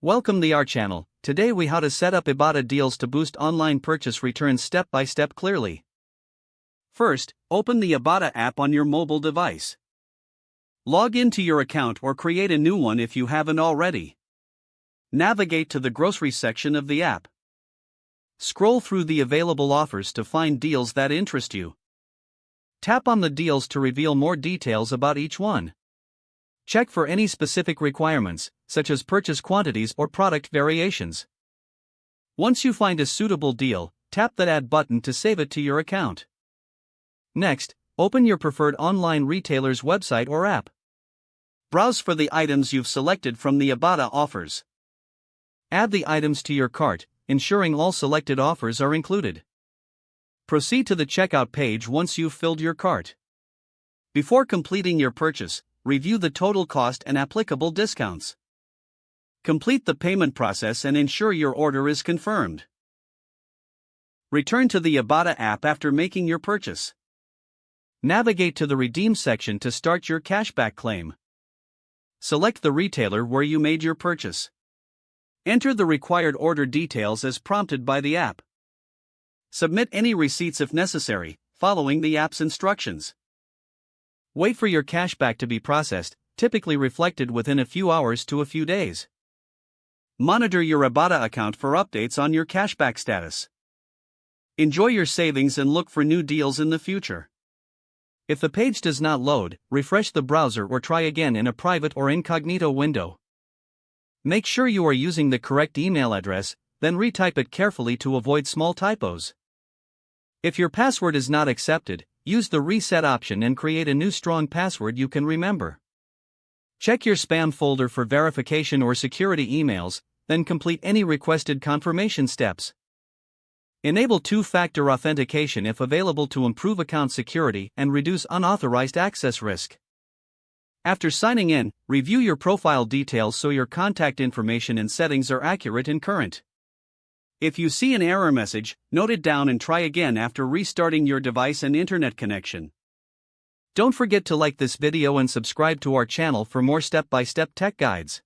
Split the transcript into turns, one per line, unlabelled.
Welcome to our channel. Today we how to set up Ibotta Deals to boost online purchase returns step by step clearly. First, open the Ibotta app on your mobile device. Log into your account or create a new one if you haven't already. Navigate to the grocery section of the app. Scroll through the available offers to find deals that interest you. Tap on the deals to reveal more details about each one. Check for any specific requirements, such as purchase quantities or product variations. Once you find a suitable deal, tap that Add button to save it to your account. Next, open your preferred online retailer's website or app. Browse for the items you've selected from the Ibotta offers. Add the items to your cart, ensuring all selected offers are included. Proceed to the checkout page once you've filled your cart. Before completing your purchase, review the total cost and applicable discounts. Complete the payment process and ensure your order is confirmed. Return to the Ibotta app after making your purchase. Navigate to the Redeem section to start your cashback claim. Select the retailer where you made your purchase. Enter the required order details as prompted by the app. Submit any receipts if necessary, following the app's instructions. Wait for your cashback to be processed, typically reflected within a few hours to a few days. Monitor your Ibotta account for updates on your cashback status. Enjoy your savings and look for new deals in the future. If the page does not load, refresh the browser or try again in a private or incognito window. Make sure you are using the correct email address, then retype it carefully to avoid small typos. If your password is not accepted, use the reset option and create a new strong password you can remember. Check your spam folder for verification or security emails, then complete any requested confirmation steps. Enable two-factor authentication if available to improve account security and reduce unauthorized access risk. After signing in, review your profile details so your contact information and settings are accurate and current. If you see an error message, note it down and try again after restarting your device and internet connection. Don't forget to like this video and subscribe to our channel for more step-by-step tech guides.